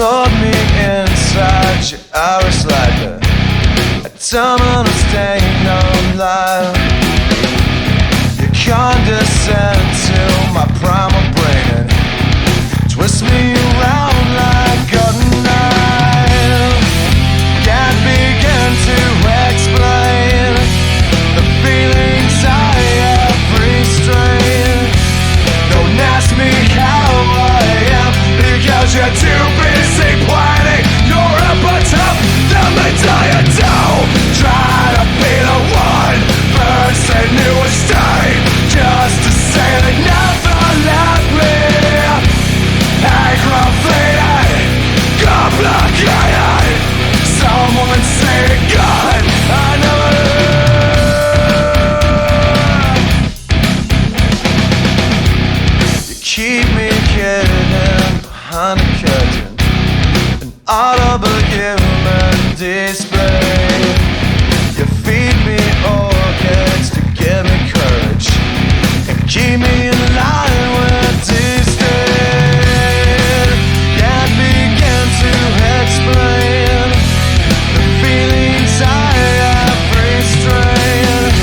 Hold me inside your iris like a diamond stained on life. You condescend to my primal brain and twist me around like a knife. Can't begin to explain the feelings I have restrained. Don't ask me how I am, because you're too busy planning your epitaph. Let me tell you, don't try to be the one person who would stay just to say they never left me. Aggravated, complicated, someone say God, I never. You keep me hidden behind a curtain, an audible human display. You feed me orchids to give me courage and keep me in line with disdain. Can't begin to explain the feelings I have restrained.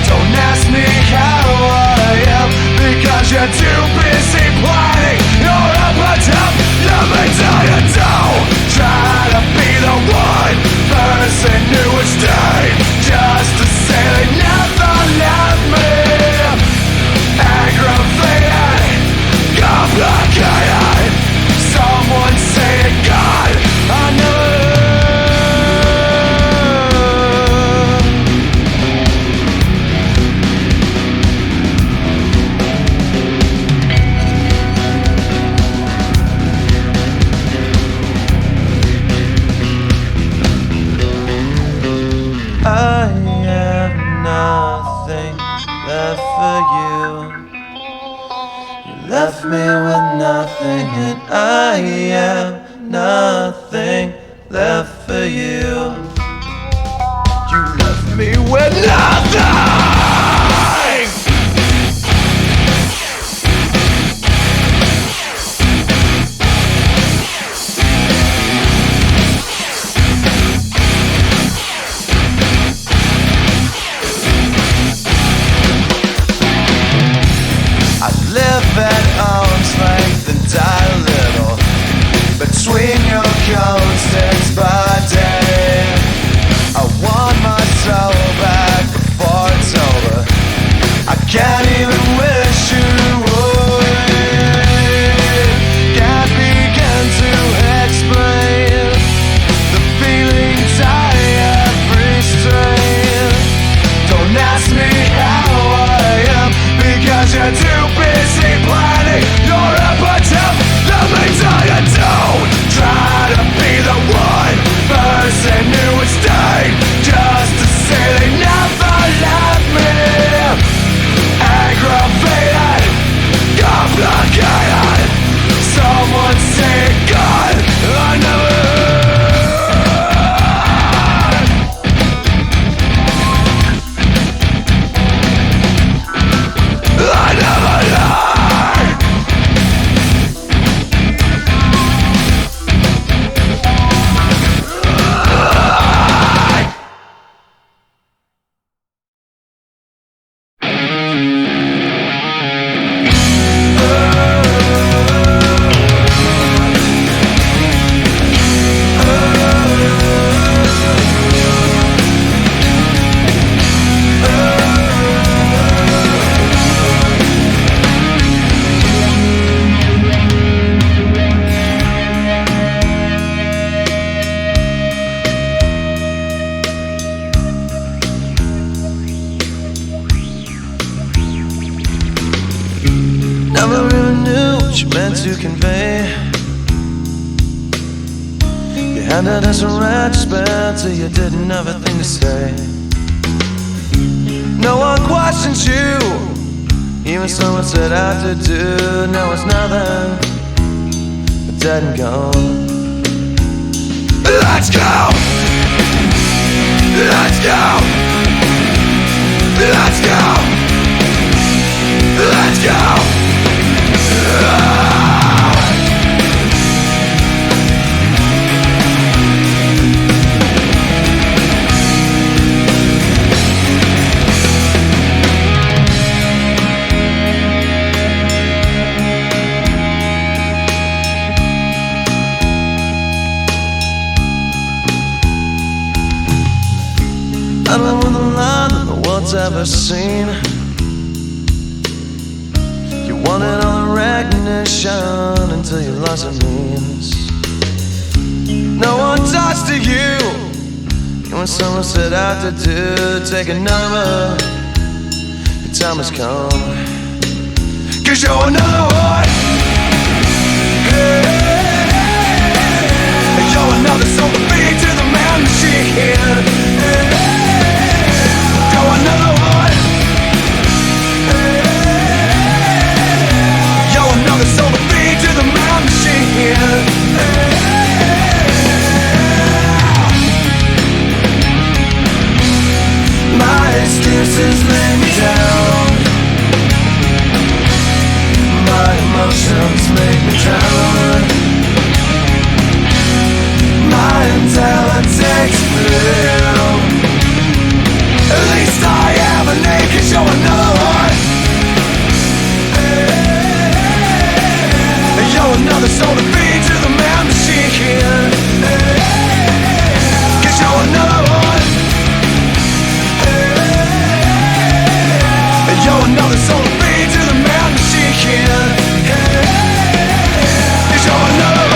Don't ask me how I am, because you're too busy planning your epitaph. Let me tell you, don't try to be the one person who would stay just to say they never left me. Aggravated, complicated, someone say God, I never. I have nothing left for you. You left me with nothing, and I have nothing left for you. You left me with nothing. Live at arm's length and die a little between your constants by day. I want my soul back before it's over. I can't even wish you away. Can't begin to explain the feelings I have restrained. Don't ask me how I am, because you're too busy planning your epitaph. Let me tell you, don't try to be the one person who would stay just to say they never left me. Aggravated, complicated, someone say God, I never. Never even knew what you meant to convey. You handed us a rat spell till you didn't have a thing to say. No one questions you, even someone said I had to do. Now it's nothing but dead and gone. Let's go! Let's go! Let's go! Let's go! ever seen. You wanted all the recognition until you lost your means. No one talks to you, and when someone set out to do, take a number, your time has come. 'Cause you're another one. You're another soul to feed to the man machine. You're another one. You're another soul to feed to the man machine. My excuses lay me down. My emotions make me drown. My intelligence flew. At least I am a naked, you're another one. You're another soul to feed to the man machine. 'Cause you're another one. You're another soul to feed to the man machine. 'Cause you're another one.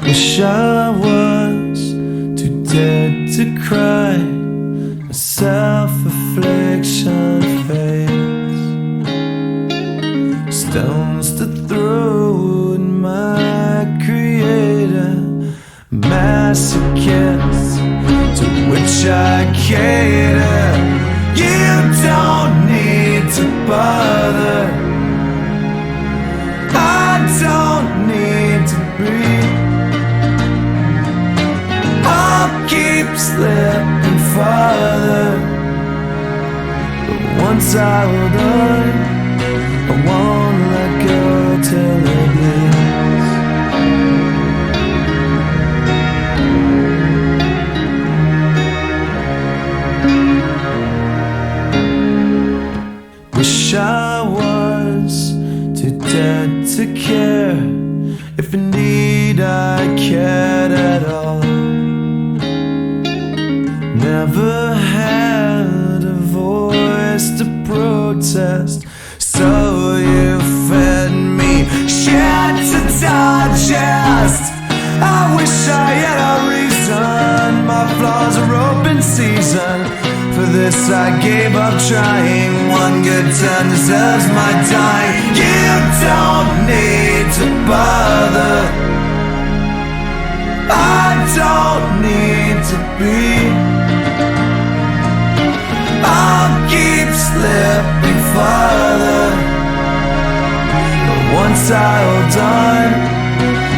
Wish I was too dead to cry. My self-affliction fades. Stones to throw at my creator. Masochist to which I cater. You don't need to bother. I don't need to breathe. I'll keep slipping farther, but once I hold on, I won't let go till it bleeds. Wish I was too dead to care, if indeed I cared at all. Never had a voice to protest, so you fed me shit to digest. I wish I had a reason, my flaws are open season. For this I gave up trying, one good turn deserves my time. You don't need to bother, I don't need to be. I'll keep slipping farther, but once I hold on,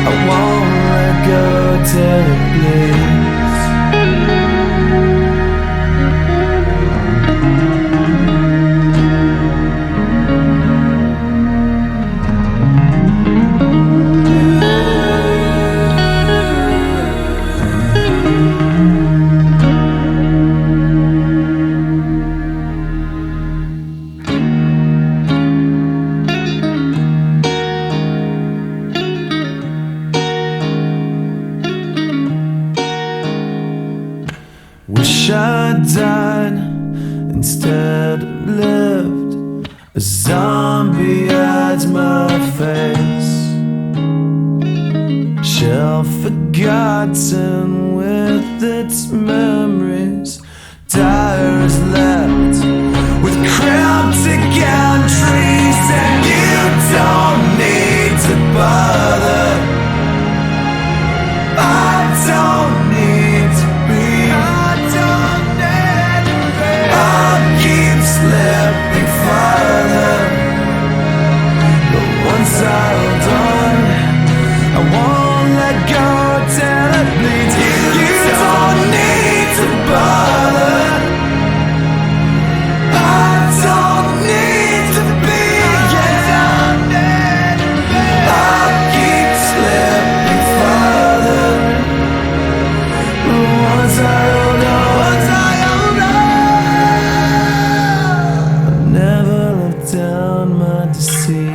I won't let go till it bleeds. Wish I died instead of lived. A zombie hides my face, shell forgotten with its memories. Die fire is left with cryptic entries, and you don't need to bother. I don't need to be. I'll keep slipping farther, but once I hold on, I won't let go till it bleeds. You don't need to bother. I don't need to be. I'll keep slipping farther, but once I hold on, I've never left down my deceit.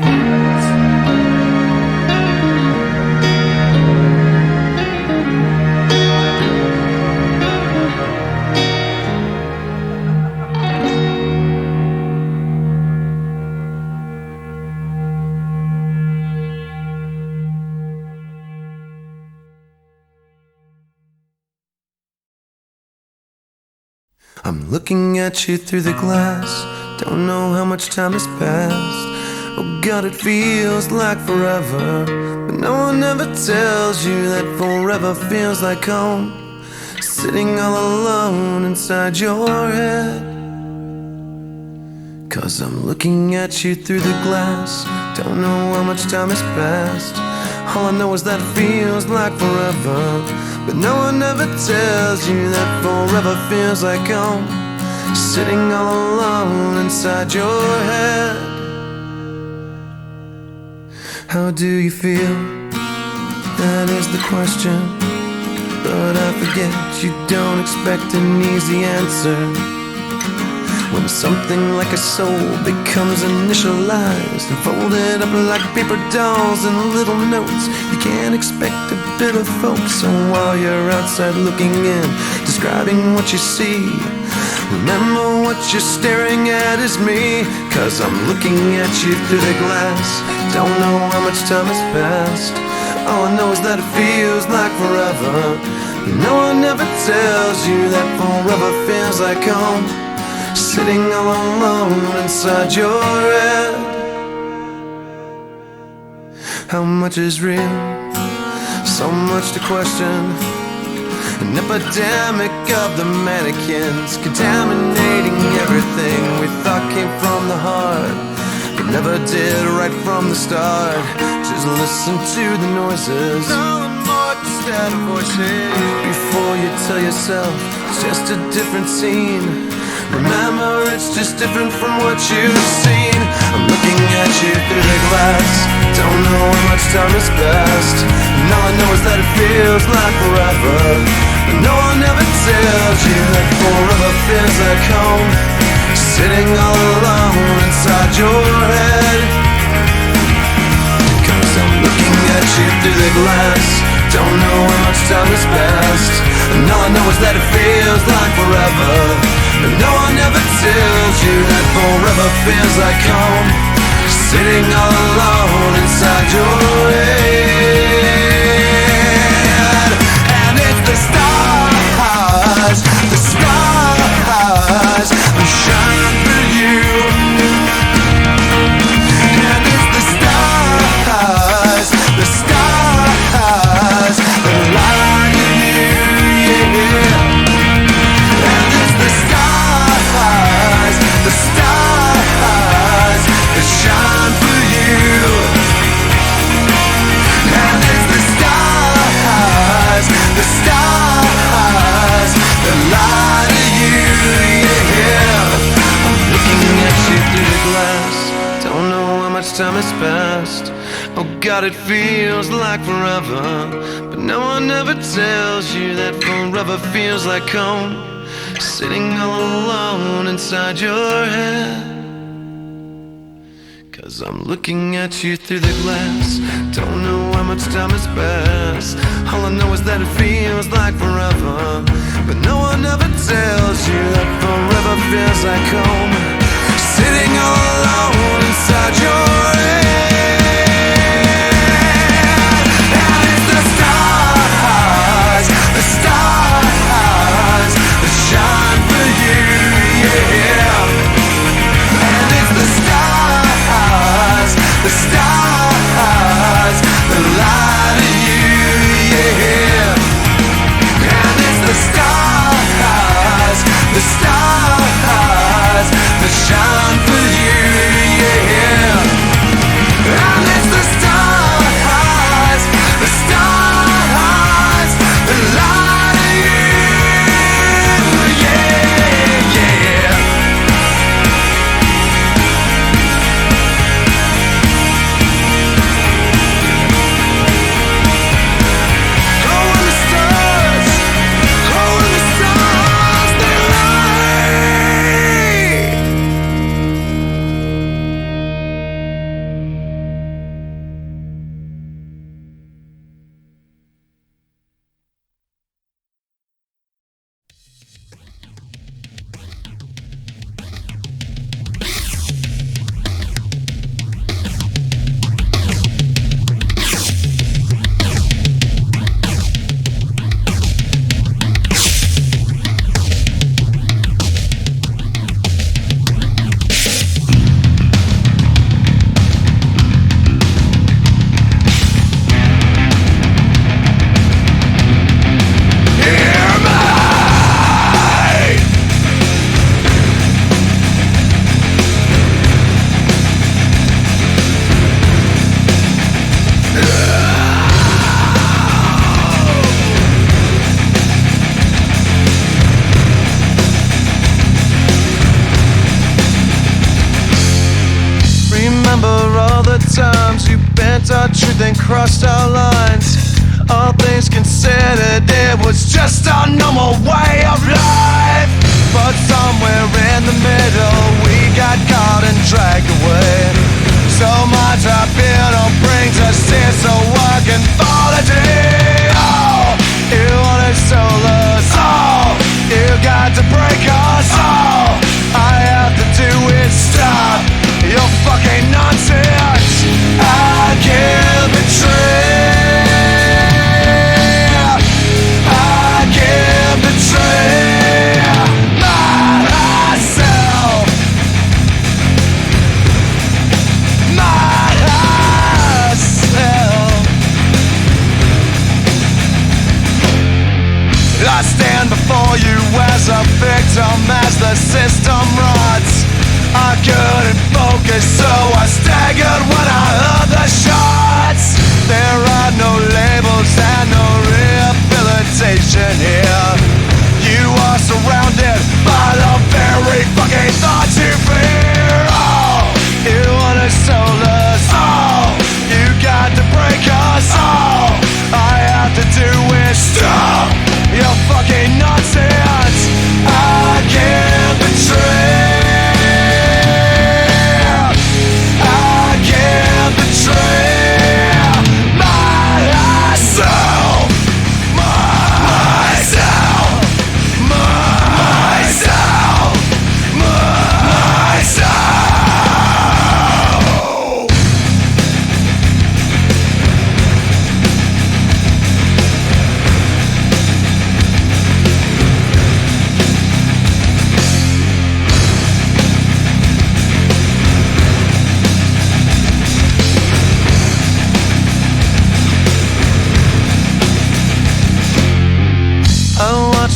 I'm looking at you through the glass. Don't know how much time has passed. Oh God, it feels like forever, but no one ever tells you that forever feels like home. Sitting all alone inside your head. 'Cause I'm looking at you through the glass. Don't know how much time has passed. All I know is that it feels like forever, but no one ever tells you that forever feels like home. Sitting all alone inside your head. How do you feel? That is the question. But I forget you don't expect an easy answer. When something like a soul becomes initialized and folded up like paper dolls and little notes, you can't expect a bit of folks. So while you're outside looking in, describing what you see, remember what you're staring at is me. 'Cause I'm looking at you through the glass. Don't know how much time has passed. All I know is that it feels like forever. No one ever tells you that forever feels like home. Sitting all alone inside your head. How much is real? So much to question. An epidemic of the mannequins, contaminating everything we thought came from the heart, but never did right from the start. Just listen to the noises, instead of voices, before you tell yourself it's just a different scene. Remember, it's just different from what you've seen. I'm looking at you through the glass. Don't know how much time has passed, and all I know is that it feels like forever. But no one ever tells you that forever feels like home. Sitting all alone inside your head. 'Cause I'm looking at you through the glass. Don't know how much time has passed, and all I know is that it feels like forever. But no one ever tells you that forever feels like home. Sitting all alone inside your head. And it's the stars that shine for you. And it's the stars that light you, yeah. And it's the stars that shine for you. And it's the stars that light you, yeah. I'm looking at you through the glass. Don't know how much time has passed. Oh God, it feels like forever. But no one ever tells you that forever feels like home. Sitting all alone inside your head. 'Cause I'm looking at you through the glass. Don't know how much time has passed. All I know is that it feels like forever. But no one ever tells you that forever feels like home. Sitting all alone inside your head. And it's the stars that shine for you. our truth and crossed our lines. All things considered, it was just our normal way of life. But somewhere in the middle, we got caught and dragged away. So my tribunal brings us here so I can fall a day. Oh, you wanna soul us all. You got to break us all. I have to do is stop your fucking nonsense. I can't betray. I can't betray myself. Myself. I stand before you as a victim as the system rots. I couldn't focus, so I staggered when I heard the shots. There are no labels and no rehabilitation here. You are surrounded by the very fucking thoughts you fear. Oh, you wanna soul us all. You got to break us all. I have to do is stop your fucking nonsense. I can't betray.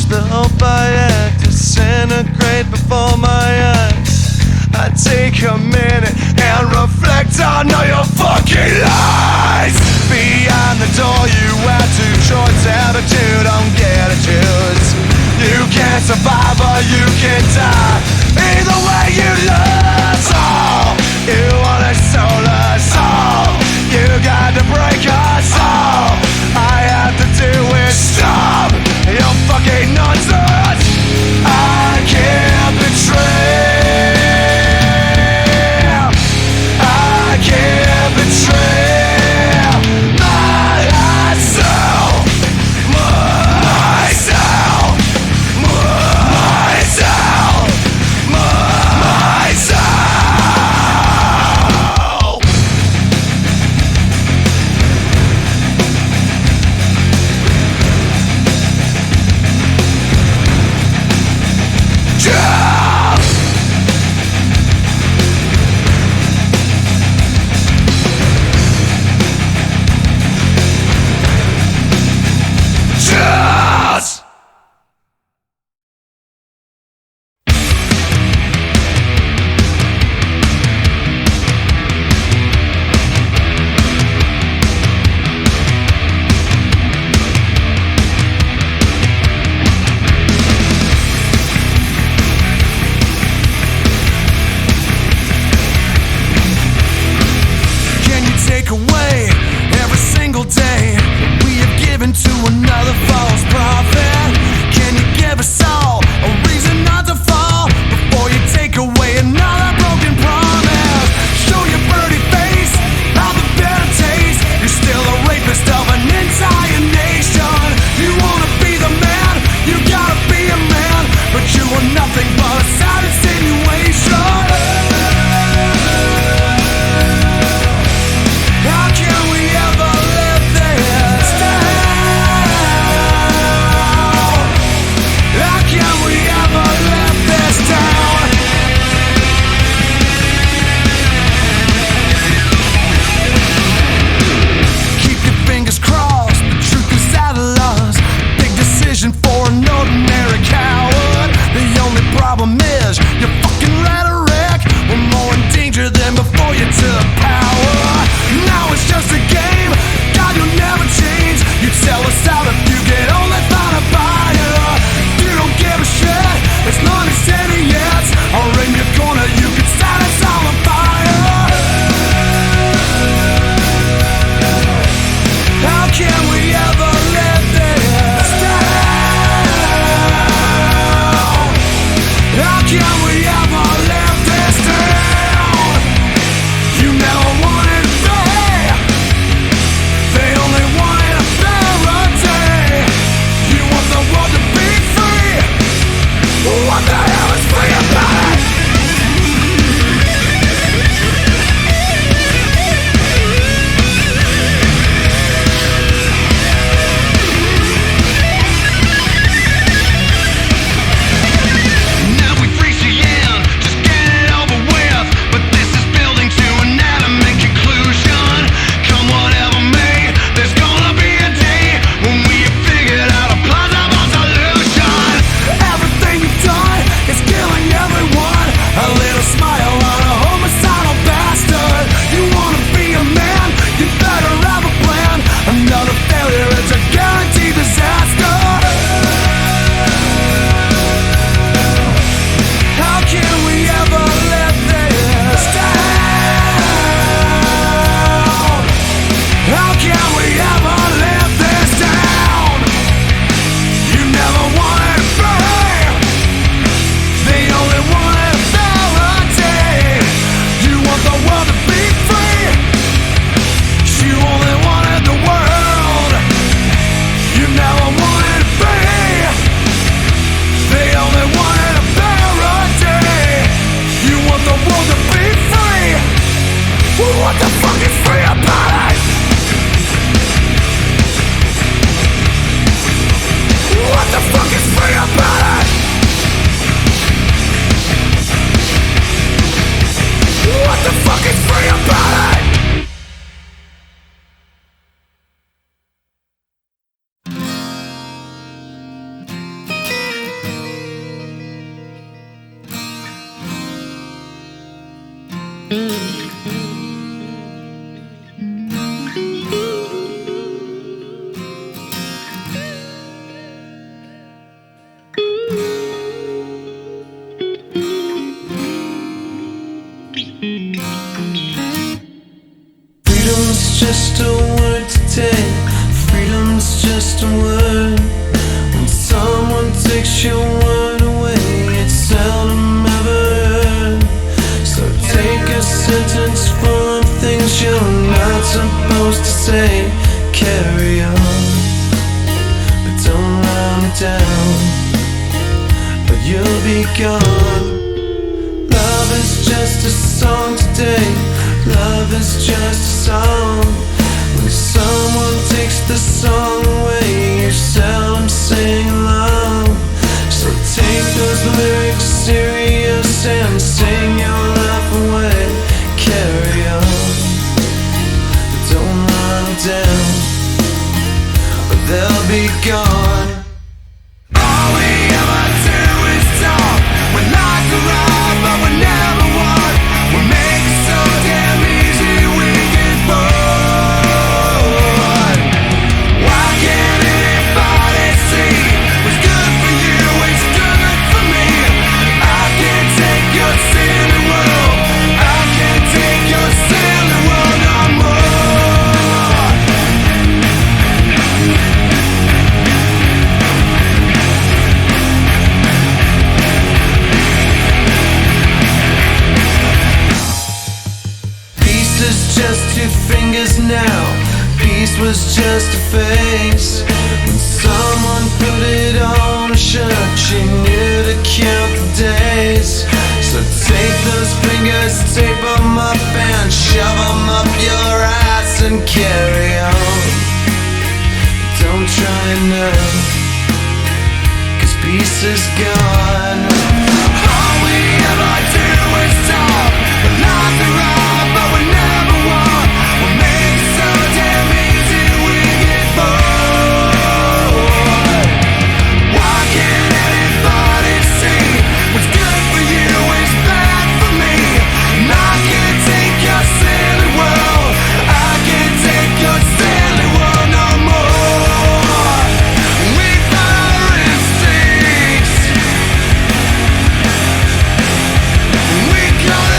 The hope I act disintegrate before my eyes. I take a minute and reflect on all your fucking lies. Beyond the door you have two choice attitude, don't get to choose. You can't survive or you can die. Either way you lose. Oh, you wanna soul us all. You got to break us all. I have to do is stop your fucking nonsense. I can't betray. I can't betray myself. Myself. Myself. can we ever live this down? You never wanted free. They only wanted vanity. You want the world to be free. You only wanted the world. You never wanted to be. They only wanted a parody. You want the world to be free. Well, what the fuck is free about it? What the fuck is free about it? What the fuck is free about it? Freedom's just a word to take. Freedom's just a word. When someone takes your word away, it's seldom ever heard. So take a sentence full of things you're not supposed to say. Carry on, but don't run it down, or you'll be gone. Love is just a song today. Love is just a song. When someone takes the song away, you seldom sing along. So take those lyrics serious and sing your life away. Carry on, but don't run down, or they'll be gone. All we ever do is talk. We're like a rock, but we never walk. We make it so damn easy we get bored. Why can't anybody see what's good for you is good for me? I can't take your silly world. I can't take your silly world no more. Peace is just 2 fingers now. Peace was just a face. When someone put it on a shirt, she knew to count the days. So take those fingers, tape them up and shove them up your ass and carry on. Don't try now, 'cause peace is gone. All we ever do is talk. We're like the rock, but we never walk. We make it so damn easy we get bored. Why can't anybody see what's good for you is bad for me? And I can't take your silly world. I can't take your silly world no more. We follow our instincts. We got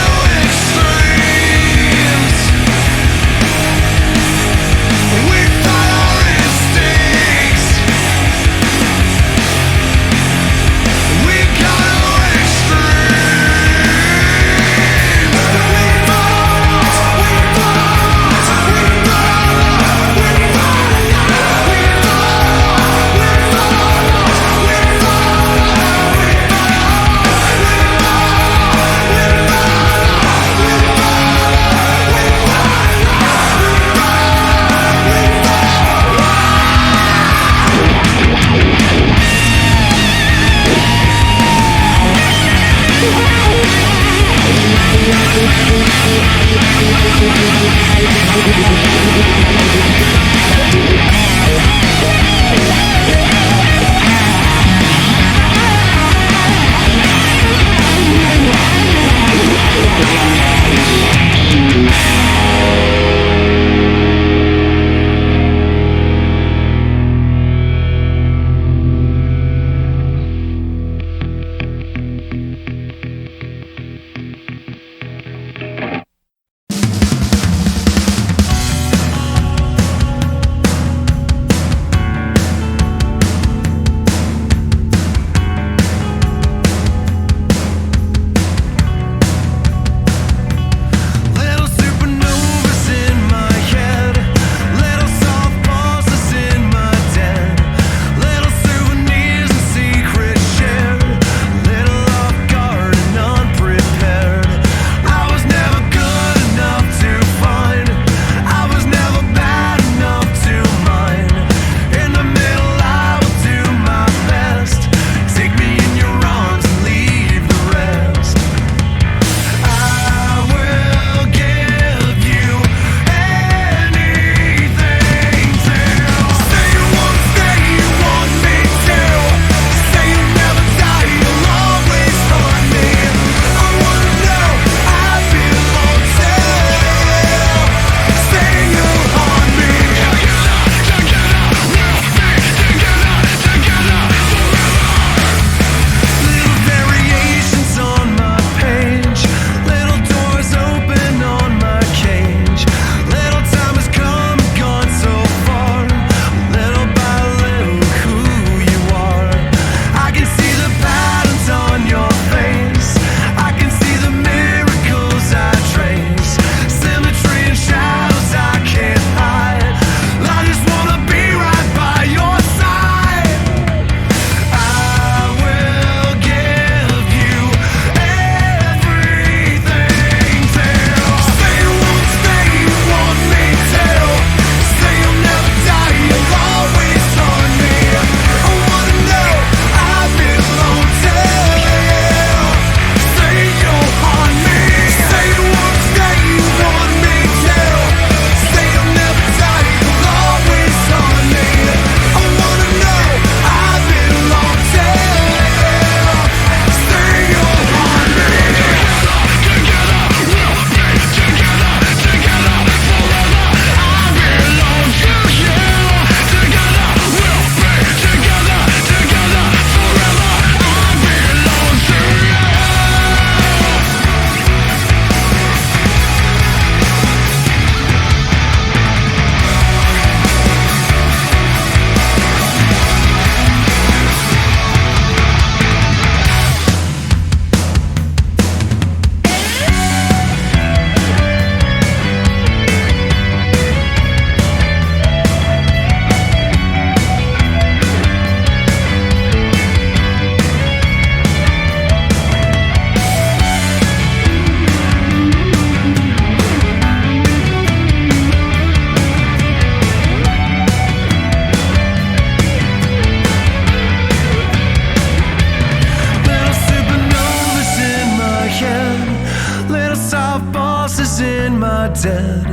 said.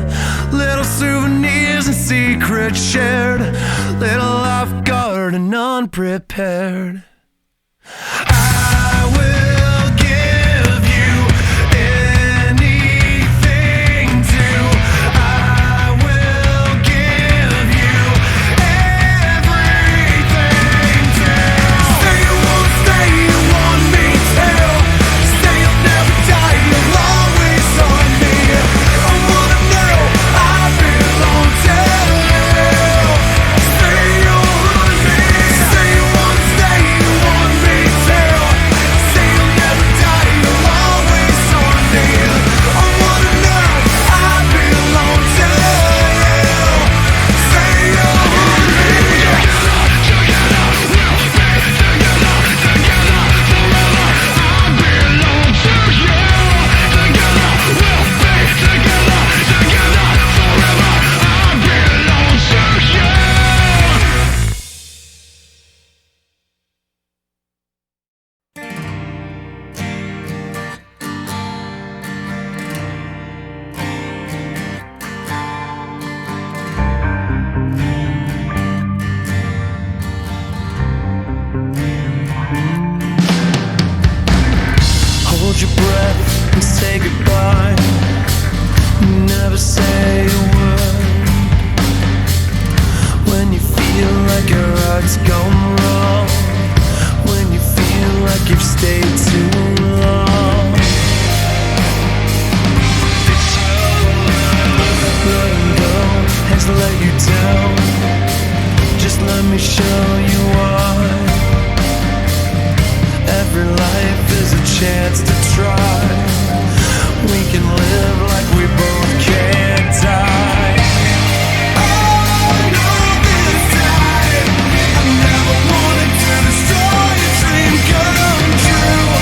Little souvenirs and secrets shared, little off guard and unprepared. I will give you anything to. I will give you everything to. Say you won't stay, you want me to. Say you'll never die, you'll always on me. I wanna know I belong to you. Say you'll want me. Say you won't stay, you want me to. Say you'll never die, you'll always on me. I wanna know I belong to you. Say you'll want me. Hold your breath and say goodbye. Never say a word. When you feel like your heart's gone wrong, when you feel like you've stayed too long. Letting go has let you down. Just let me show you why. Every life is a chance to try. We can live like we both can't die. Oh, no, this time I never wanted to destroy a dream come true.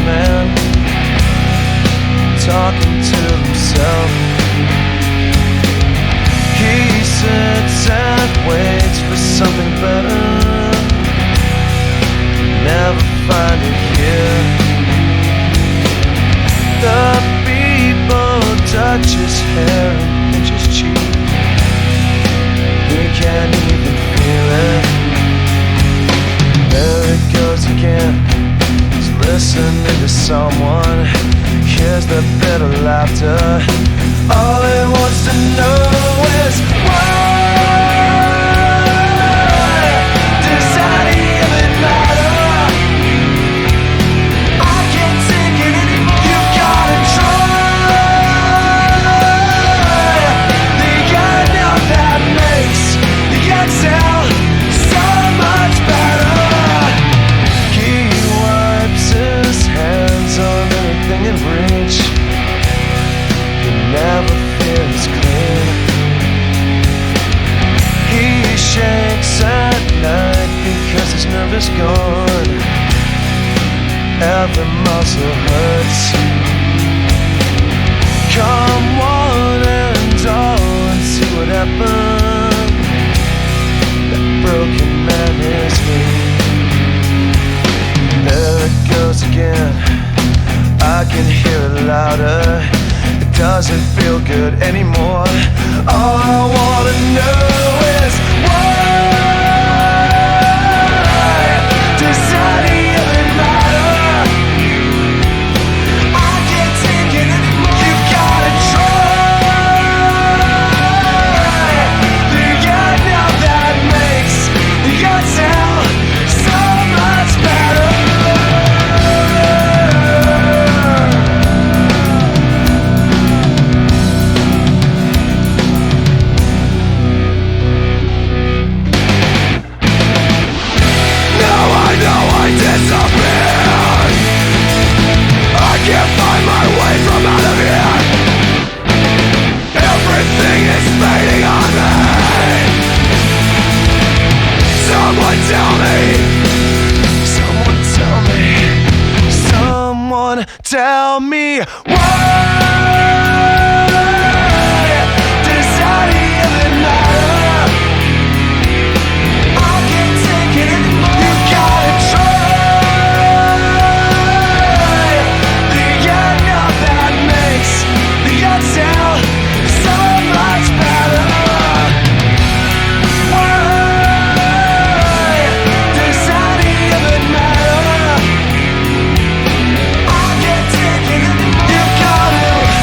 man, talking to himself. He sits and waits for something better, never find it here. The people touch his hair and pinch his cheek. He can't even feel it. There it goes again. He's listening to someone. Hears the bitter laughter. All he wants to know is why does that even matter? I can't take it anymore. You gotta try. The end that makes the exhale so much better. He wipes his hands on anything in reach. He never feels clean. He shakes at night because his nerve is gone. Every muscle hurts. Come one and all and see what happened. That broken man is me. There it goes again. I can hear it louder. It doesn't feel good anymore. All I wanna know is why does that even matter? I can't take it anymore. You gotta try. The end now that makes the exhale so much better. Disappeared. I can't find my way from out of here. Everything is fading on me. Someone tell me. Someone tell me. Someone tell me why does that even matter? I can't take it anymore. You gotta try. You gotta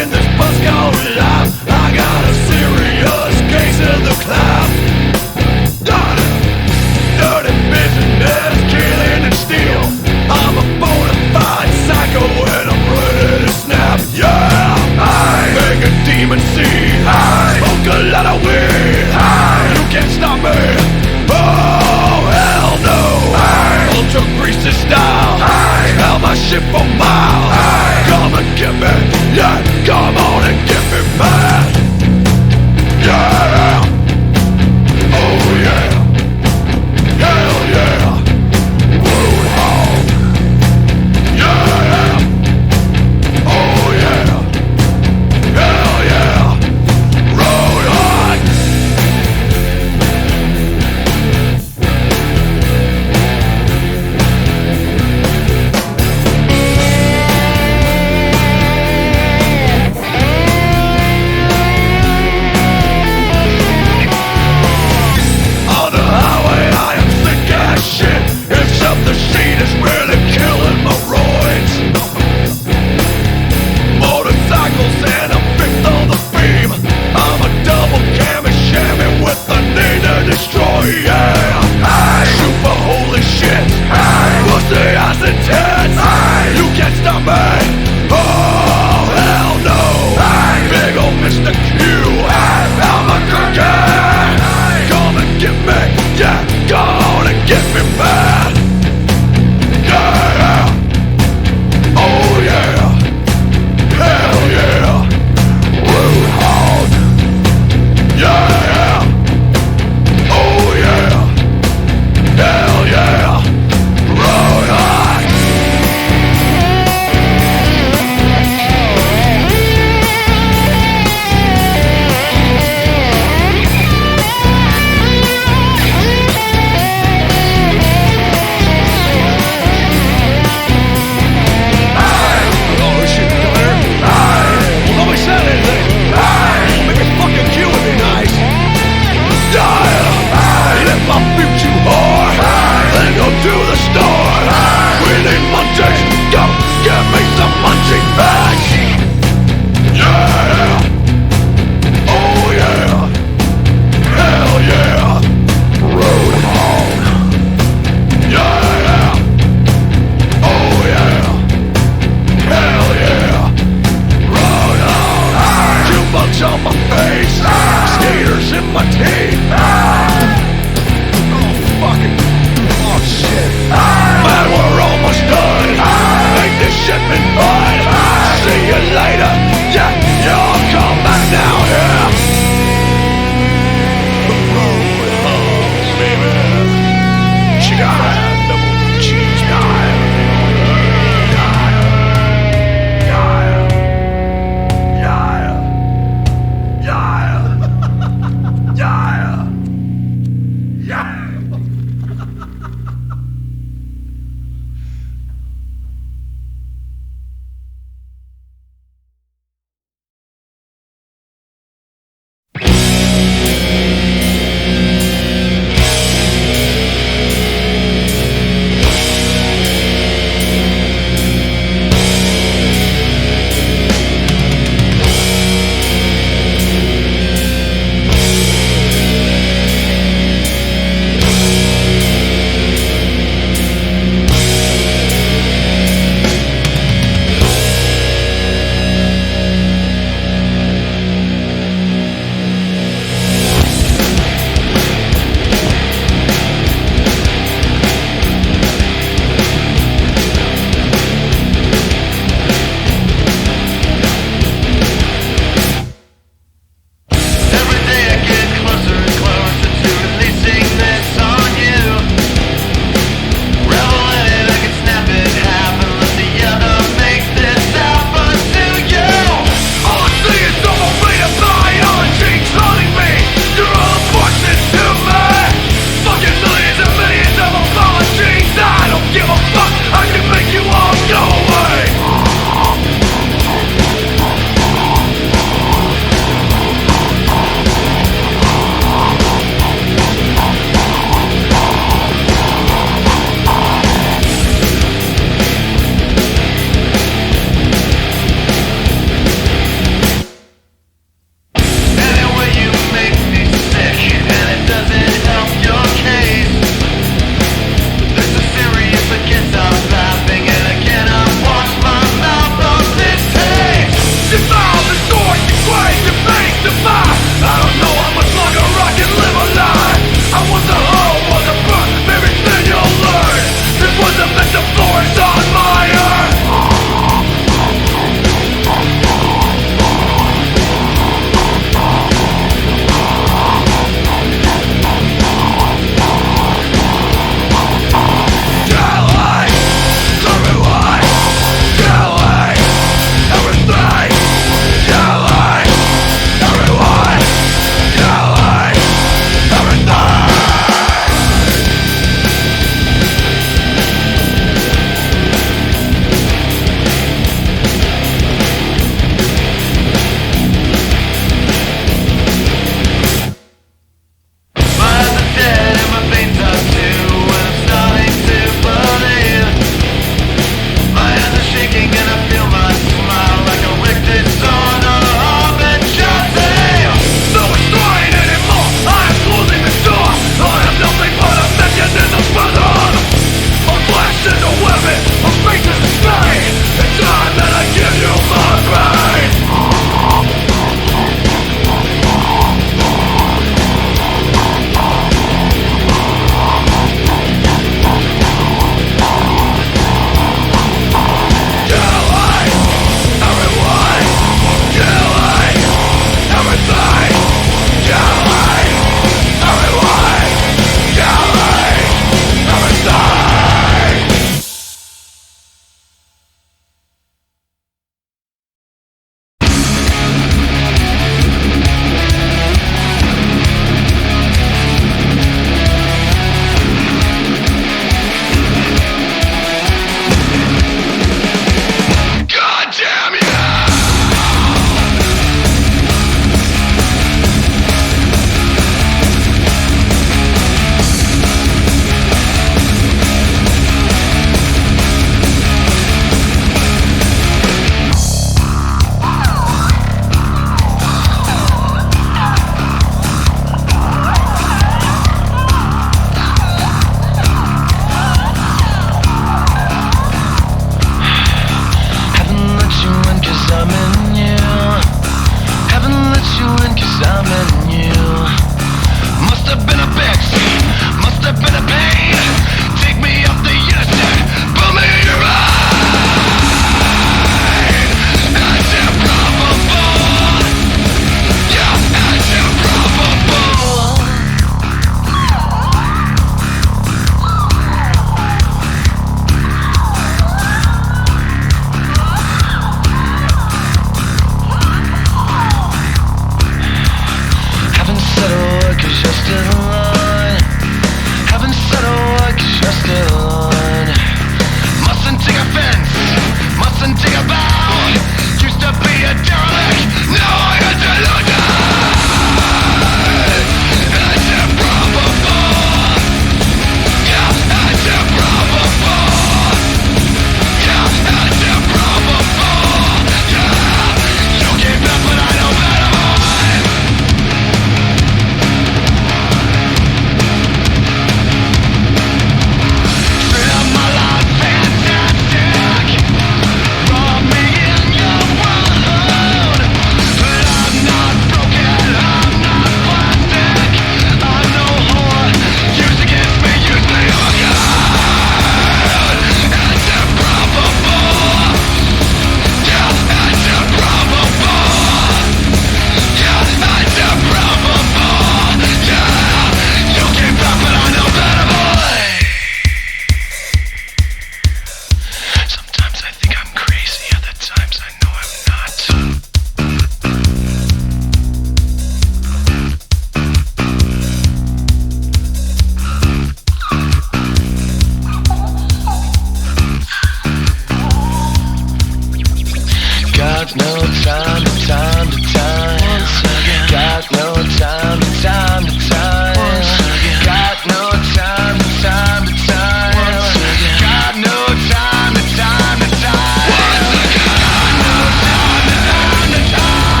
Got no time to time to time. Once again. Got no time to time to time. Once again. Got no time to time to time. Once again. Got no time to time to time. Once again. Got no time to time to time.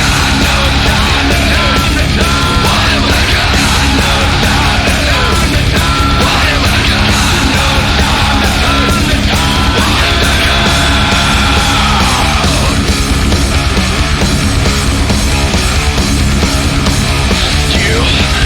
Got no time to time to time. Once again. Got no time to time to time. Once again. Got no time to time to time. Once again. You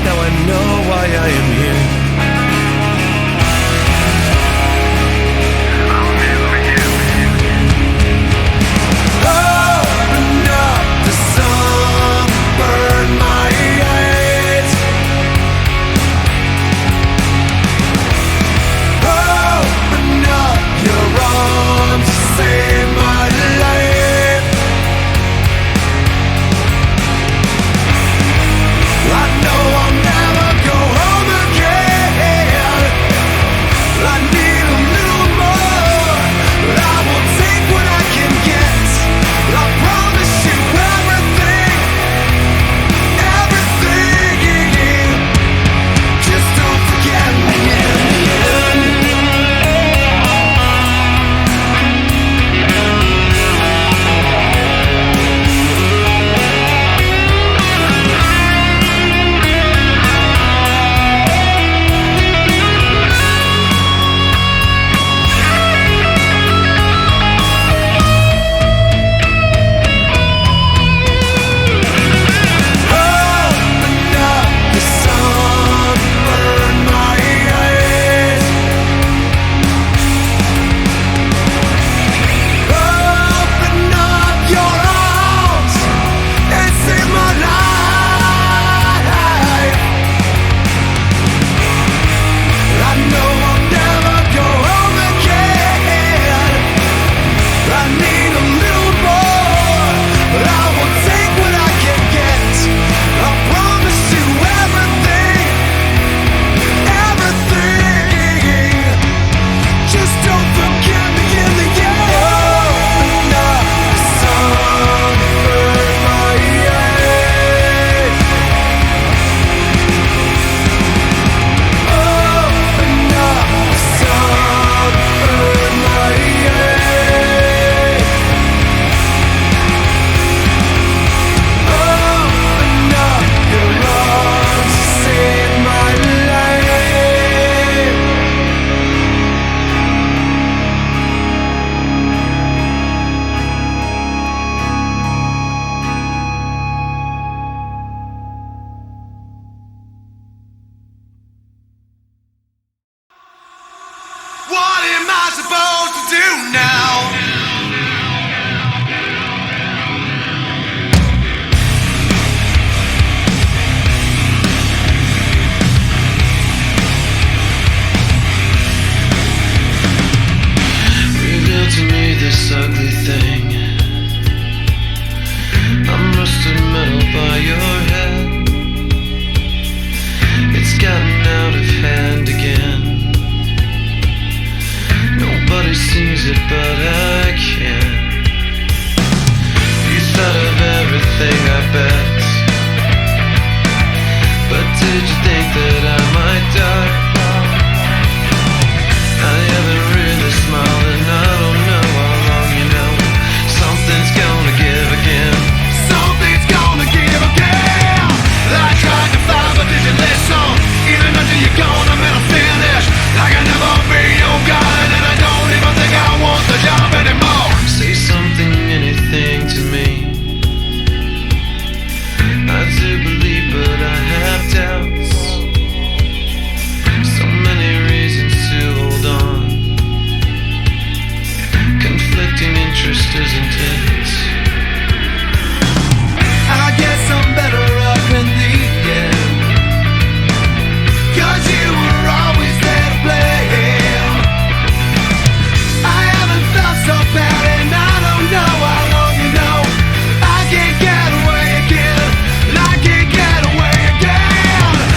Now I know why I am here. Open up, the sun burned my eyes. Open up your arms to save my life. I know I'll never go home again. I need a little more, but I will take what I can get. I promise you everything, everything. Just don't forget me in the end. Open up, the sun burned my eyes. Open up your arms and save my life. I know I'll never go home again. I need a little more, but I will take what I can get. I promise you everything, everything. Just don't forget me in the end. Open up, the sun burned my eyes. Open up, the sun burned my eyes. Open up your arms to save my life. What am I supposed to do now? Reveal to me this ugly thing. I'm rusted metal by your head. It's gotten out of hand again. Nobody sees it, but I can. You thought of everything, I bet. But did you think that I might die? I haven't really smiled and I don't know how long, you know. Something's gonna give again. Something's gonna give again. I tried to fly, but did you listen? Even until you're gone, I'm gonna finish. I can never be your God, and I don't even think I want the job anymore. Say something, anything to me. I do believe, but I have doubts. So many reasons to hold on. Conflicting interest, isn't it? I guess I'm better off in the end. 'Cause you were always there to blame. I haven't felt so bad and I don't know how long, you know. I can't get away again, and I can't get away again.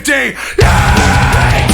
50. Yikes!